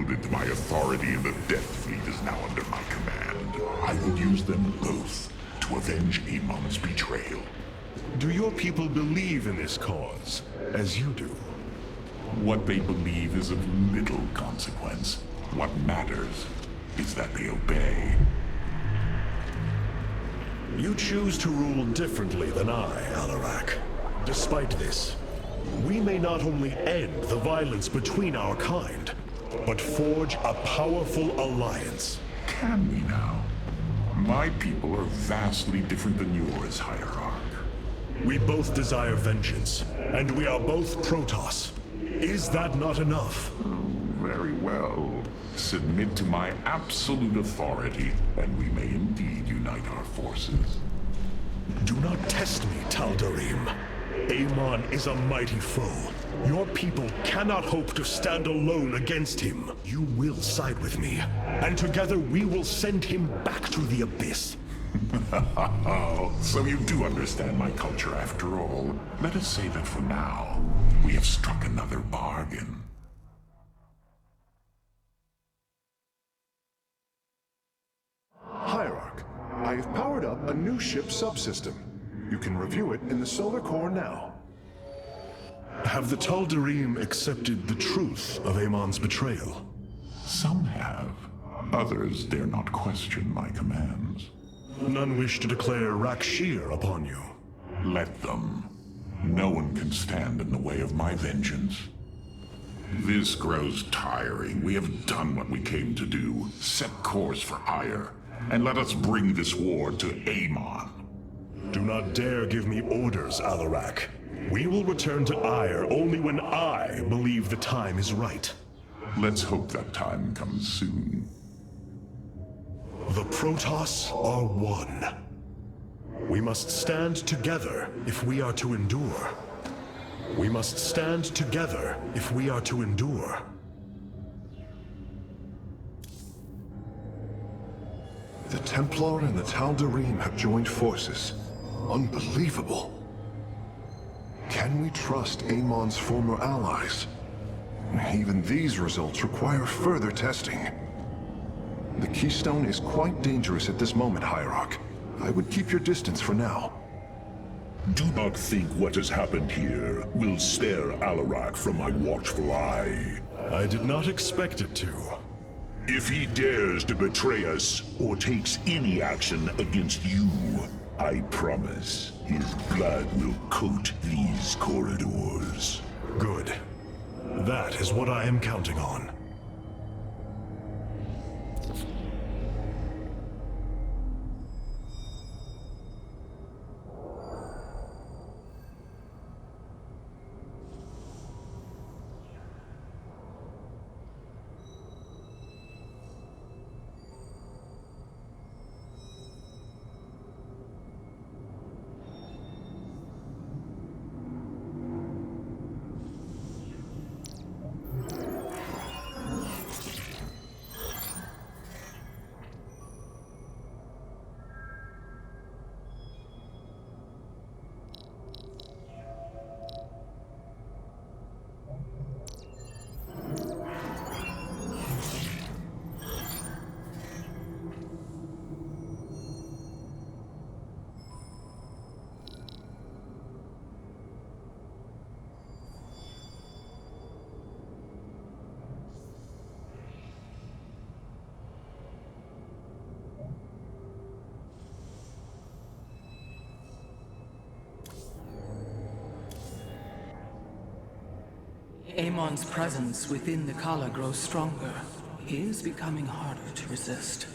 wielded my authority and the Death Fleet is now under my command. I will use them both to avenge Amon's betrayal. Do your people believe in this cause, as you do? What they believe is of little consequence. What matters is that they obey. You choose to rule differently than I, Alarak. Despite this, we may not only end the violence between our kind, but forge a powerful alliance. Can we now? My people are vastly different than yours, Hierarch. We both desire vengeance, and we are both protoss. Is that not enough? Very well. Submit to my absolute authority, and we may indeed unite our forces. Do not test me, Tal'Darim. Amon is a mighty foe. Your people cannot hope to stand alone against him. You will side with me, and together we will send him back to the abyss. Oh, so you do understand my culture after all. Let us say that for now, we have struck another bargain. Hierarch, I have powered up a new ship subsystem. You can review it in the solar core now. Have the Tal'Darim accepted the truth of Amon's betrayal? Some have. Others dare not question my commands. None wish to declare Rakshir upon you. Let them. No one can stand in the way of my vengeance. This grows tiring. We have done what we came to do. Set course for Ire, and let us bring this war to Amon. Do not dare give me orders, Alarak. We will return to Ire only when I believe the time is right. Let's hope that time comes soon. The Protoss are one. We must stand together if we are to endure. We must stand together if we are to endure. The Templar and the Tal'Darim have joined forces. Unbelievable. Can we trust Amon's former allies? Even these results require further testing. The Keystone is quite dangerous at this moment, Hierarch. I would keep your distance for now. Do not think what has happened here will spare Alarak from my watchful eye. I did not expect it to. If he dares to betray us, or takes any action against you, I promise his blood will coat these corridors. Good. That is what I am counting on. Amon's presence within the Kala grows stronger. He is becoming harder to resist.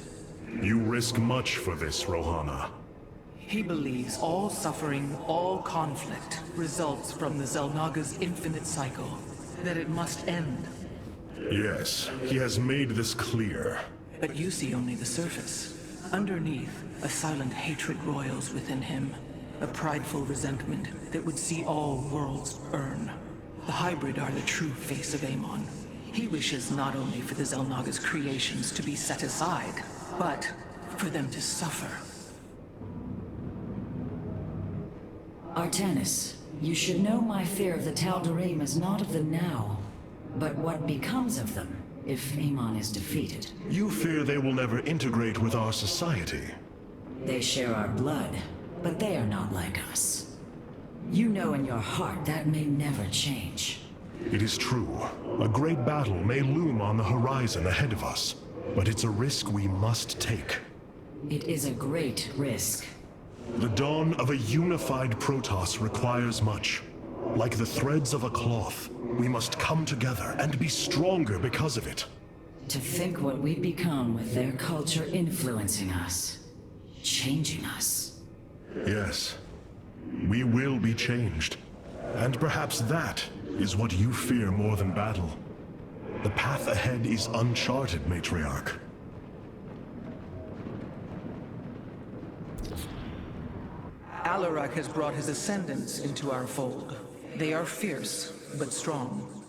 You risk much for this, Rohana. He believes all suffering, all conflict, results from the Xel'Naga's infinite cycle. That it must end. Yes, he has made this clear. But you see only the surface. Underneath, a silent hatred roils within him. A prideful resentment that would see all worlds burn. The hybrid are the true face of Amon. He wishes not only for the Xel'Naga's creations to be set aside, but for them to suffer. Artanis, you should know my fear of the Tal'Darim is not of the now, but what becomes of them. if Amon is defeated. You fear they will never integrate with our society. They share our blood, but they are not like us. You know in your heart that may never change. It is true. A great battle may loom on the horizon ahead of us, but it's a risk we must take. It is a great risk. The dawn of a unified protoss requires much. Like the threads of a cloth, we must come together and be stronger because of it. To think what we've become with their culture influencing us. Changing us. Yes. We will be changed. And perhaps that is what you fear more than battle. The path ahead is uncharted, Matriarch. Alarak has brought his ascendants into our fold. They are fierce, but strong.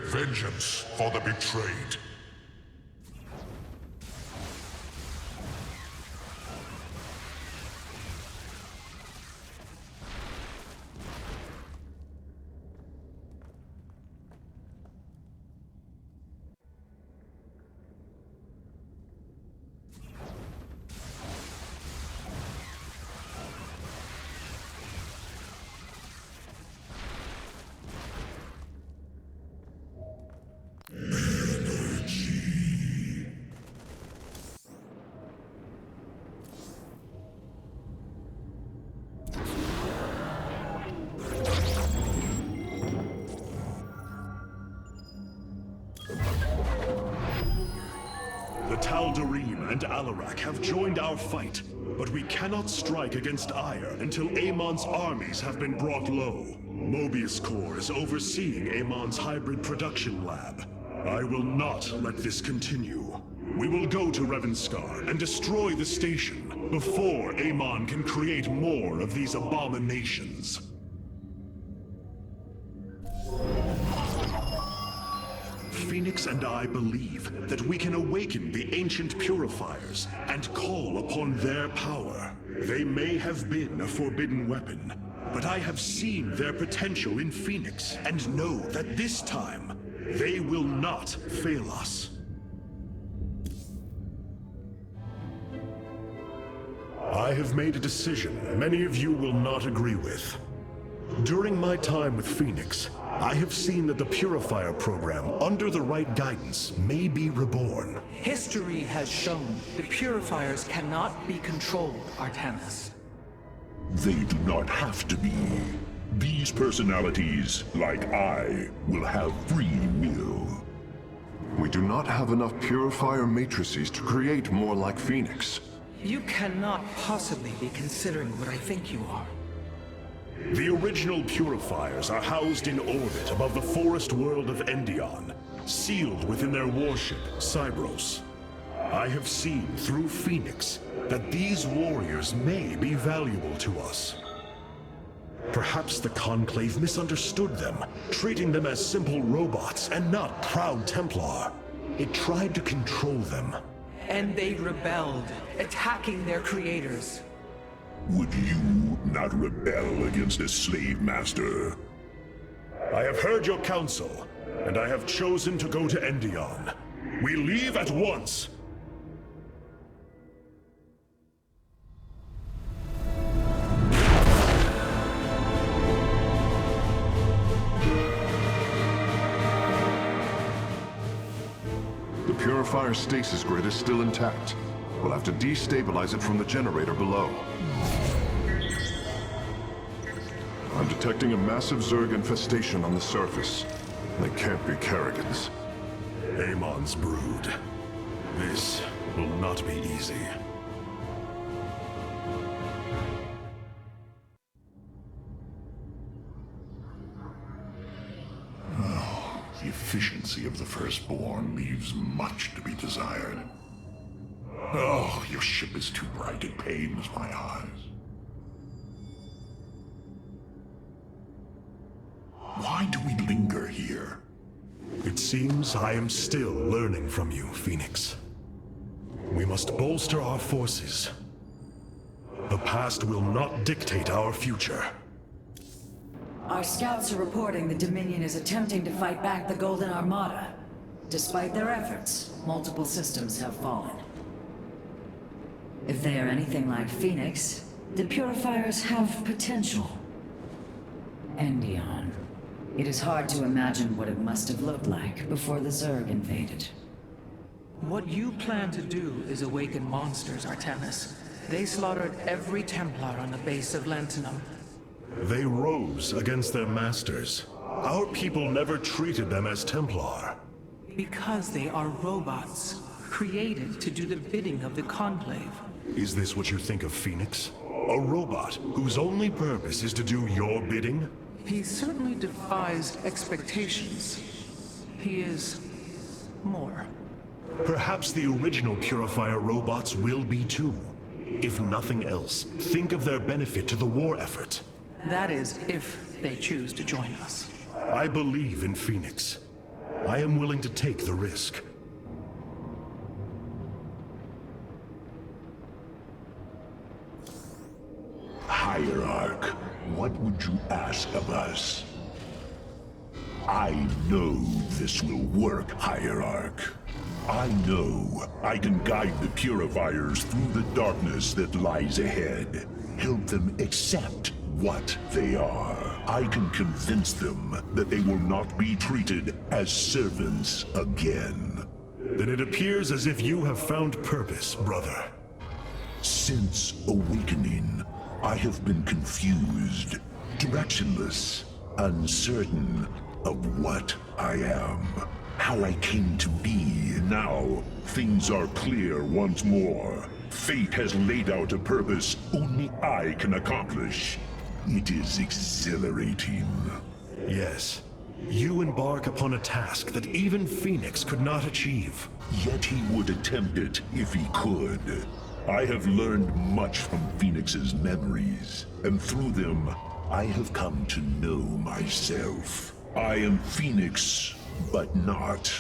Vengeance for the betrayed. The Tal'Darim and Alarak have joined our fight, but we cannot strike against Ire until Amon's armies have been brought low. Mobius Corps is overseeing Amon's hybrid production lab. I will not let this continue. We will go to Revanskar and destroy the station before Amon can create more of these abominations. Phoenix and I believe that we can awaken the ancient purifiers and call upon their power. They may have been a forbidden weapon, but I have seen their potential in Phoenix and know that this time they will not fail us. I have made a decision many of you will not agree with. During my time with Phoenix, I have seen that the Purifier program, under the right guidance, may be reborn. History has shown the Purifiers cannot be controlled, Artanis. They do not have to be. These personalities, like I, will have free will. We do not have enough Purifier matrices to create more like Phoenix. You cannot possibly be considering what I think you are. The original Purifiers are housed in orbit above the forest world of Endion, sealed within their warship, Cybros. I have seen through Phoenix that these warriors may be valuable to us. Perhaps the Conclave misunderstood them, treating them as simple robots and not proud Templar. It tried to control them. And they rebelled, attacking their creators. Would you not rebel against a slave master? I have heard your counsel, and I have chosen to go to Endion. We leave at once! The Purifier stasis grid is still intact. We'll have to destabilize it from the generator below. I'm detecting a massive Zerg infestation on the surface. They can't be Kerrigans. Amon's brood. This will not be easy. The efficiency of the Firstborn leaves much to be desired. Oh, your ship is too bright, it pains my eyes. Why do we linger here? It seems I am still learning from you, Phoenix. We must bolster our forces. The past will not dictate our future. Our scouts are reporting the Dominion is attempting to fight back the Golden Armada. Despite their efforts, multiple systems have fallen. If they are anything like Phoenix, the Purifiers have potential. Endion. It is hard to imagine what it must have looked like before the Zerg invaded. What you plan to do is awaken monsters, Artemis. They slaughtered every Templar on the base of Lentinum. They rose against their masters. Our people never treated them as Templar. Because they are robots, created to do the bidding of the Conclave. Is this what you think of Phoenix? A robot whose only purpose is to do your bidding? He certainly defies expectations. He is more. Perhaps the original Purifier robots will be too. If nothing else, think of their benefit to the war effort. That is, if they choose to join us. I believe in Phoenix. I am willing to take the risk. Hierarch, what would you ask of us? I know this will work, Hierarch. I know I can guide the Purifiers through the darkness that lies ahead. Help them accept what they are. I can convince them that they will not be treated as servants again. Then it appears as if you have found purpose, brother. Since awakening, I have been confused, directionless, uncertain of what I am, how I came to be. Now, things are clear once more. Fate has laid out a purpose only I can accomplish. It is exhilarating. Yes. You embark upon a task that even Phoenix could not achieve. Yet he would attempt it if he could. I have learned much from Phoenix's memories, and through them, I have come to know myself. I am Phoenix, but not.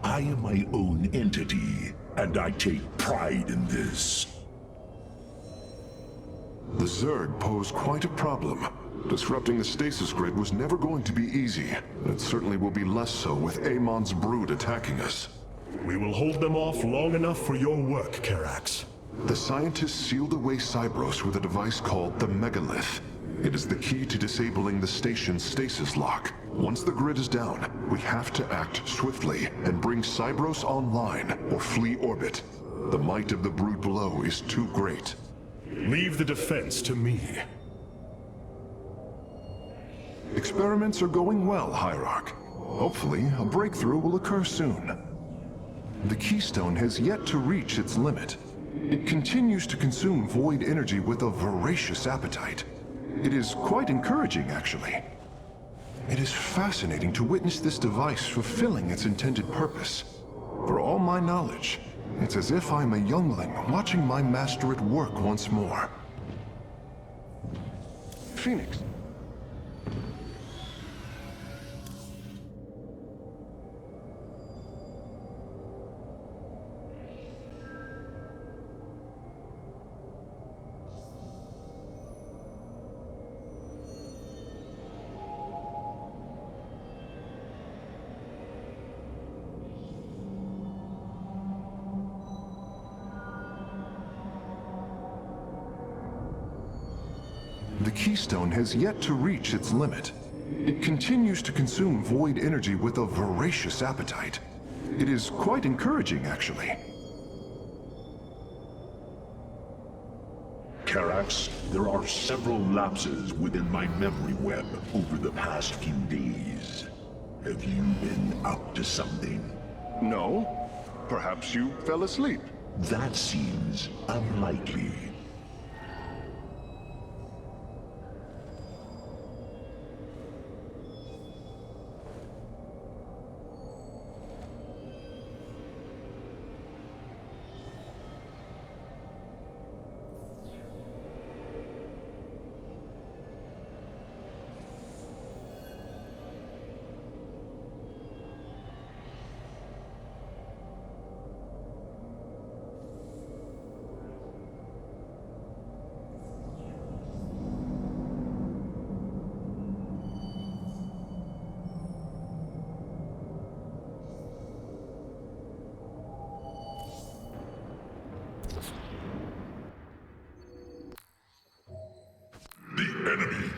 I am my own entity, and I take pride in this. The Zerg pose quite a problem. Disrupting the stasis grid was never going to be easy, and it certainly will be less so with Amon's brood attacking us. We will hold them off long enough for your work, Karax. The scientists sealed away Cybros with a device called the Megalith. It is the key to disabling the station's stasis lock. Once the grid is down, we have to act swiftly and bring Cybros online or flee orbit. The might of the brood below is too great. Leave the defense to me. Experiments are going well, Hierarch. Hopefully, a breakthrough will occur soon. The Keystone has yet to reach its limit. It continues to consume void energy with a voracious appetite. It is quite encouraging, actually. It is fascinating to witness this device fulfilling its intended purpose. For all my knowledge, it's as if I'm a youngling watching my master at work once more. Phoenix. The Keystone has yet to reach its limit. It continues to consume void energy with a voracious appetite. It is quite encouraging, actually. Karax, there are several lapses within my memory web over the past few days. Have you been up to something? No. Perhaps you fell asleep. That seems unlikely.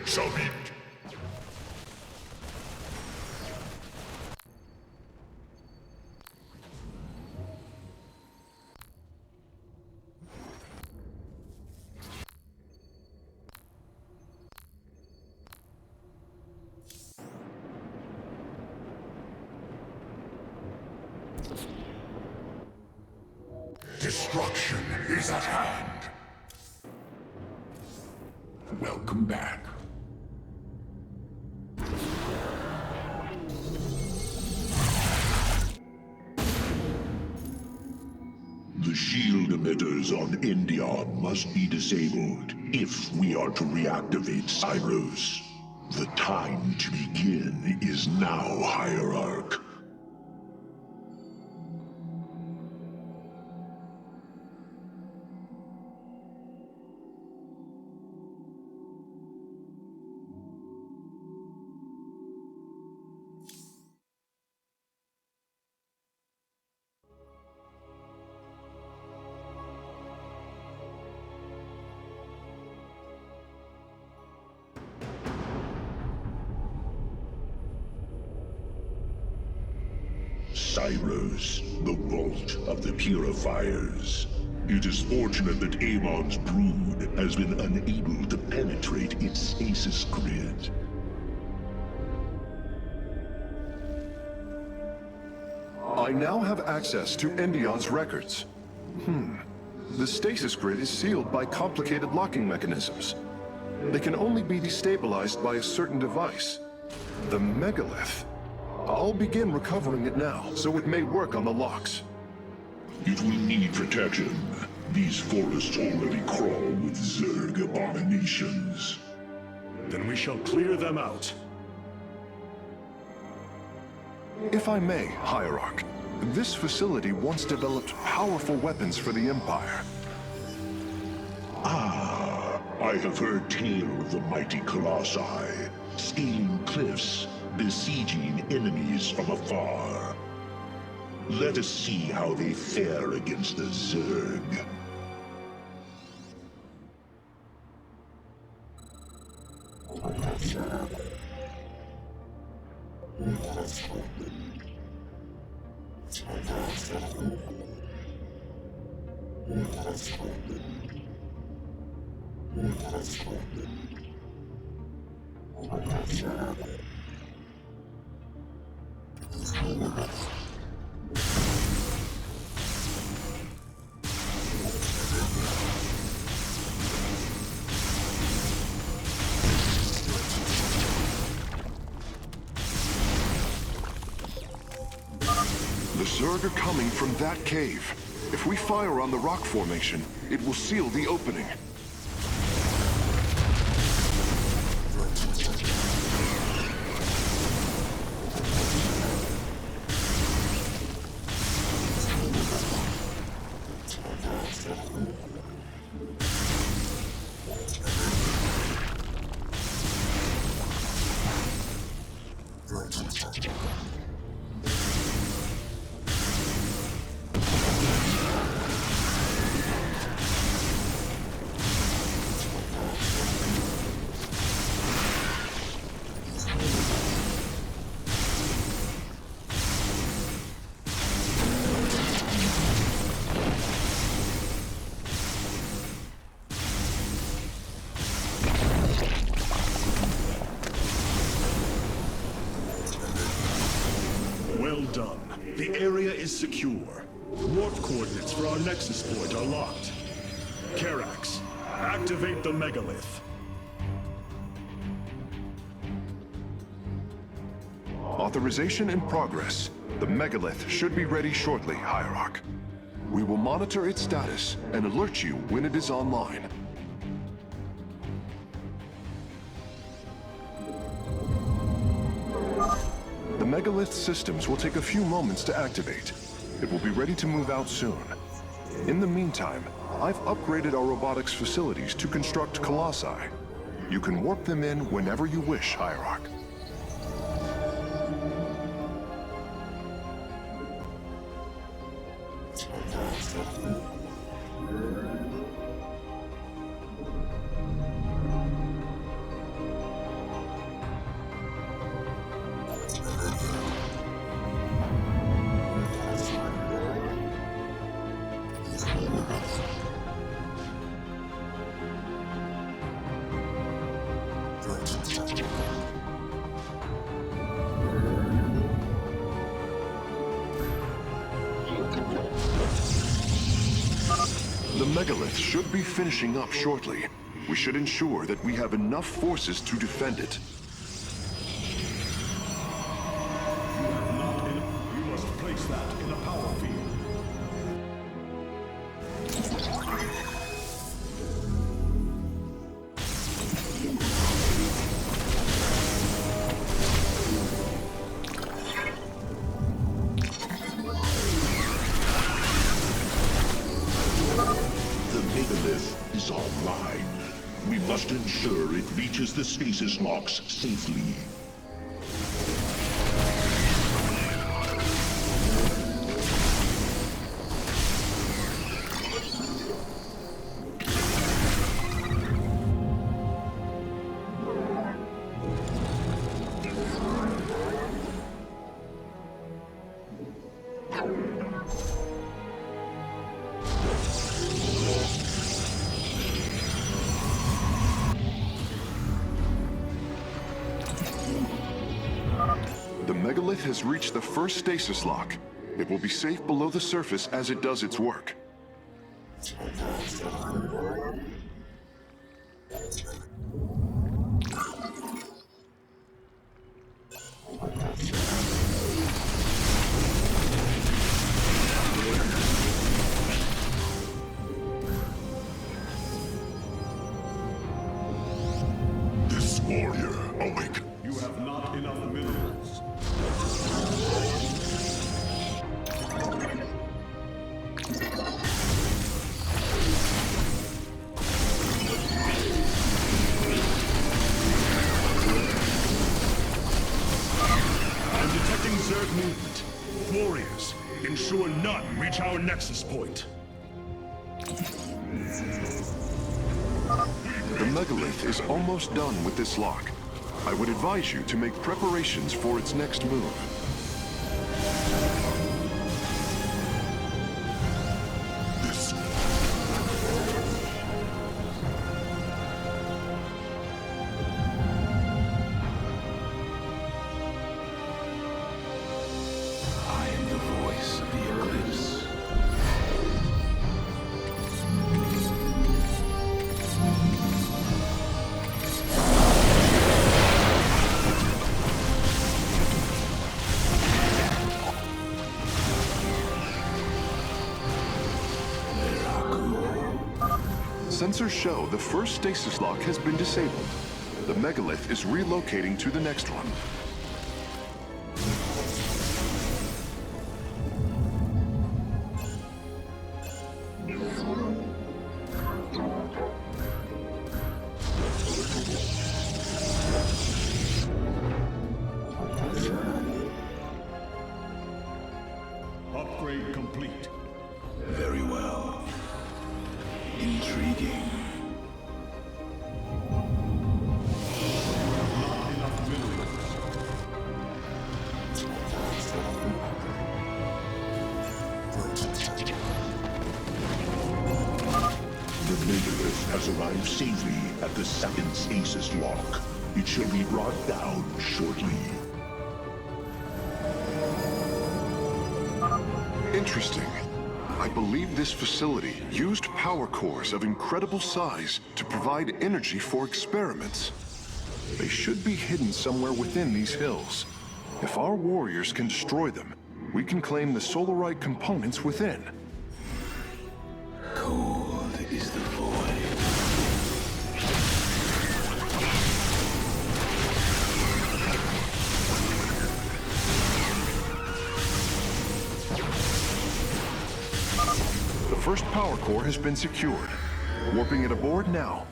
So be it. Destruction is at hand. Welcome back. The shield emitters on Endion must be disabled if we are to reactivate Cyros. The time to begin is now, Hierarch. Cyros, the vault of the purifiers. It is fortunate that Amon's brood has been unable to penetrate its stasis grid. I now have access to Endion's records. The stasis grid is sealed by complicated locking mechanisms. They can only be destabilized by a certain device. The megalith. I'll begin recovering it now, so it may work on the locks. It will need protection. These forests already crawl with Zerg abominations. Then we shall clear them out. If I may, Hierarch, this facility once developed powerful weapons for the Empire. I have heard tale of the mighty colossi, scaling cliffs, besieging enemies from afar. Let us see how they fare against the Zerg. The Zerg are coming from that cave. If we fire on the rock formation, it will seal the opening. Well done. The area is secure. Warp coordinates for our Nexus point are locked. Karax, activate the megalith. Authorization in progress. The megalith should be ready shortly, Hierarch. We will monitor its status and alert you when it is online. The megalith systems will take a few moments to activate. It will be ready to move out soon. In the meantime, I've upgraded our robotics facilities to construct colossi. You can warp them in whenever you wish, Hierarch. The megalith should be finishing up shortly. We should ensure that we have enough forces to defend it. You must place that in a power field. Online. We must ensure it reaches the stasis locks safely. The megalith has reached the first stasis lock. It will be safe below the surface as it does its work. This warrior, awake. You have not enough minerals. I'm detecting Zerg movement. Warriors, ensure none reach our nexus point. The megalith is almost done with this lock. I would advise you to make preparations for its next move. This I am the voice of the Eclipse. Sensors show the first stasis lock has been disabled. The megalith is relocating to the next one. Upgrade complete. Very well. Intriguing. Not enough minerals. The megalith has arrived safely at the second stasis lock. It shall be brought down shortly. Interesting. I believe this facility used power cores of incredible size to provide energy for experiments. They should be hidden somewhere within these hills. If our warriors can destroy them, we can claim the solarite components within. Cold is the void. The first power core has been secured. Warping it aboard now.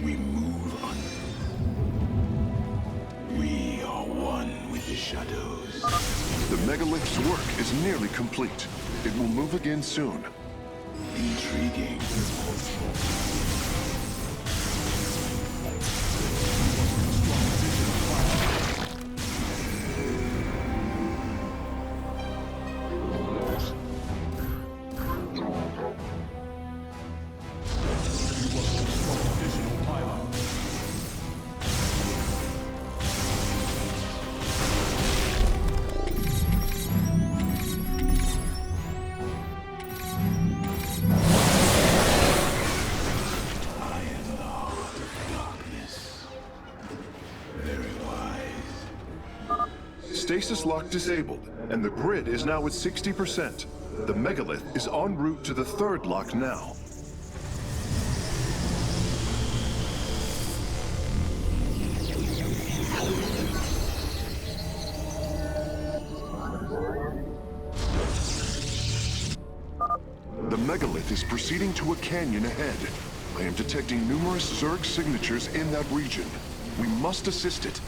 We move on. We are one with the shadows. The megalith's work is nearly complete. It will move again soon. Intriguing. stasis lock disabled, and the grid is now at 60%. The megalith is en route to the third lock now. The megalith is proceeding to a canyon ahead. I am detecting numerous Zerg signatures in that region. We must assist it.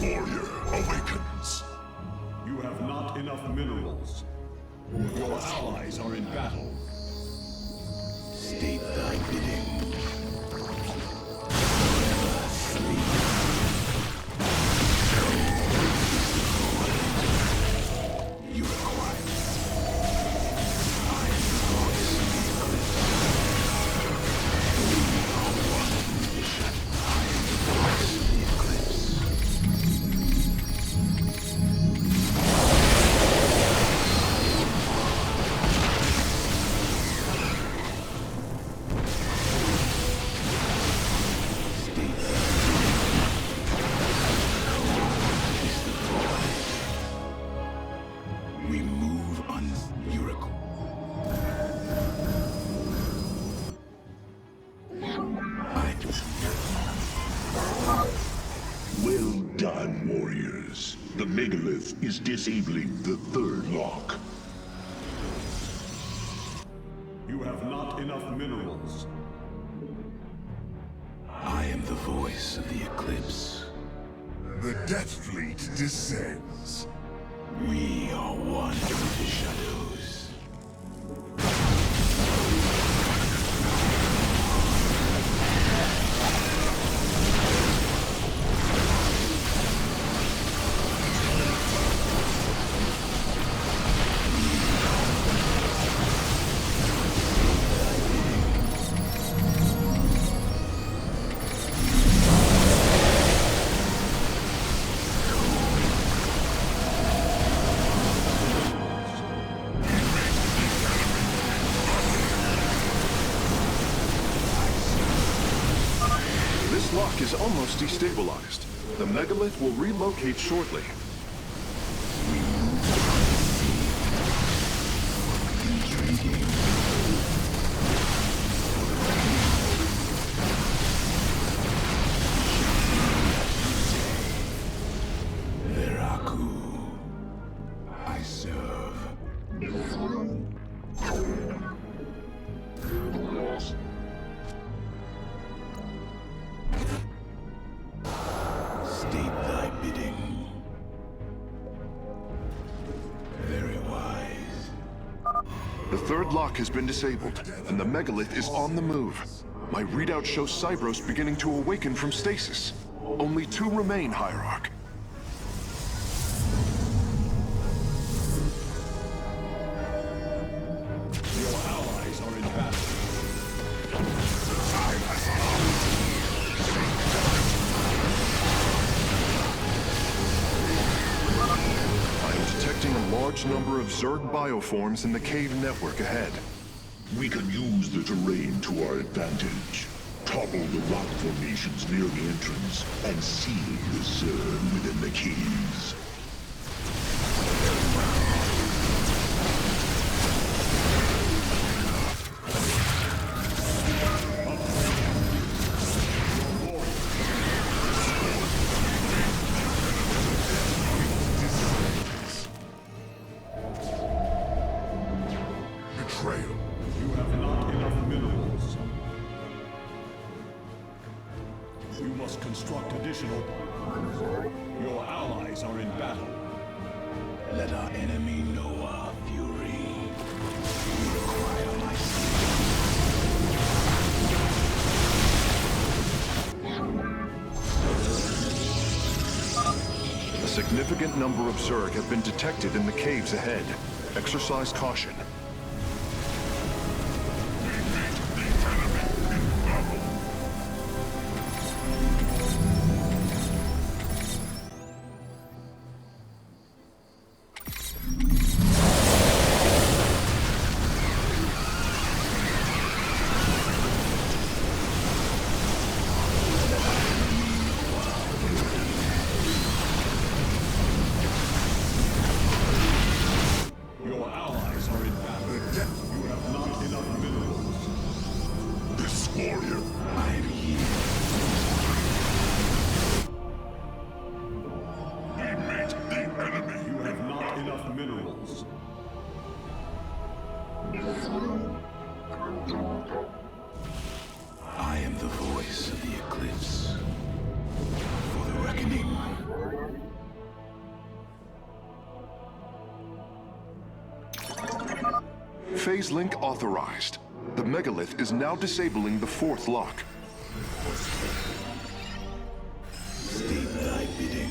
Warrior awakens. You have not enough minerals. Your allies are in battle. State thy bidding. You require. I am the voice of the eclipse. We are one mission. I am the voice of the eclipse. We move on miracle. Well done, warriors. The megalith is disabling the third lock. You have not enough minerals. I am the voice of the eclipse. The Death Fleet descends. We are one with the shadows. This lock is almost destabilized. The megalith will relocate shortly. Veraku. I serve. State thy bidding. Very wise. The third lock has been disabled, and the megalith is on the move. My readout shows Cybros beginning to awaken from stasis. Only 2 remain, Hierarch. Your allies are in battle. I am detecting a large number of Zerg bioforms in the cave network ahead. We can use the terrain to our advantage. Topple the rock formations near the entrance and seal the Zerg within the caves. Betrayal. You have not enough minerals. You must must construct additional. Your allies are in battle. Let our enemy know our fury. We require my A significant number of Zerg have been detected in the caves ahead. Exercise caution. Your allies are in battle. You have not enough minerals. This warrior, I'm here. We meet the enemy. You have not enough minerals. I am the voice of the Eclipse. For the reckoning. Phase link authorized. The megalith is now disabling the fourth lock. State thy bidding.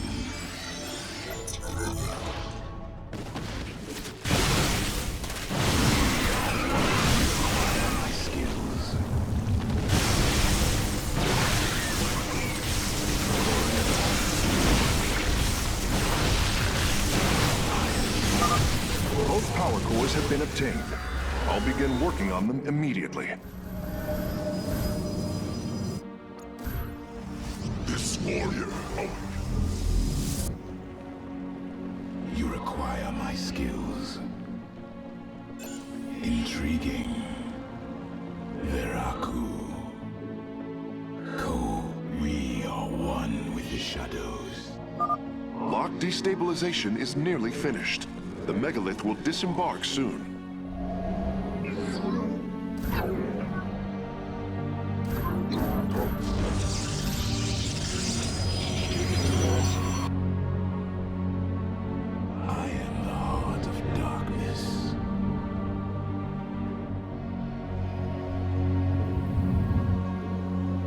My skills. Both power cores have been obtained. I'll begin working on them immediately. This warrior. You require my skills. Intriguing. Veraku. We are one with the shadows. Lock destabilization is nearly finished. The megalith will disembark soon. I am the heart of darkness.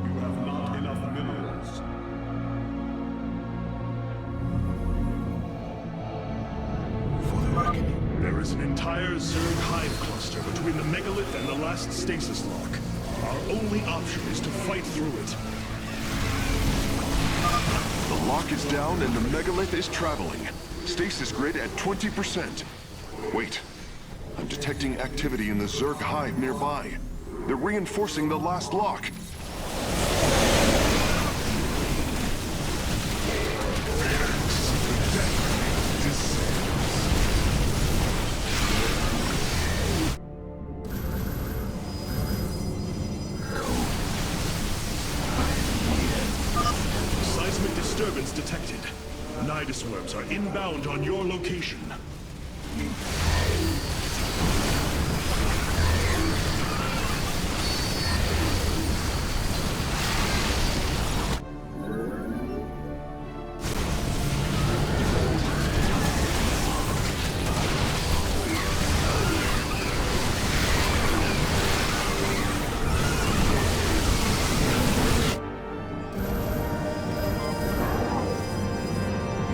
You have not enough minerals. For the reckoning. There is an entire Zerg hive cluster between the megalith and the last stasis lock. Our only option is to fight through it. The lock is down and the megalith is traveling. Stasis grid at 20%. Wait. I'm detecting activity in the Zerg hive nearby. They're reinforcing the last lock. Seismic disturbance detected. Nidus worms are inbound on your location.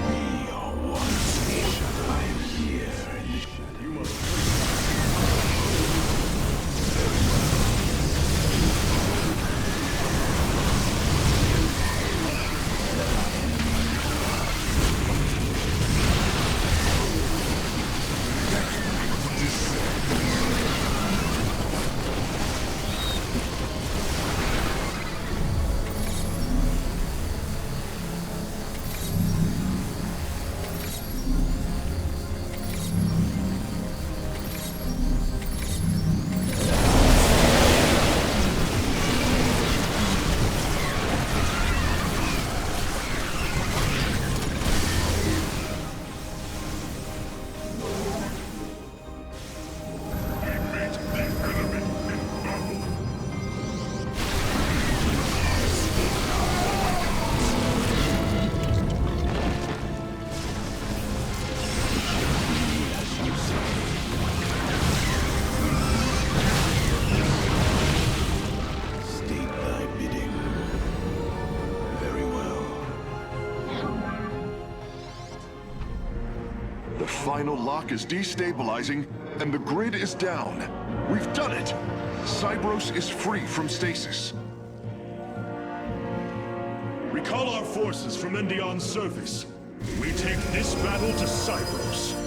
We are one with the shadows. final lock is destabilizing, and the grid is down. We've done it! Cybros is free from stasis. Recall our forces from Endion's surface. We take this battle to Cybros.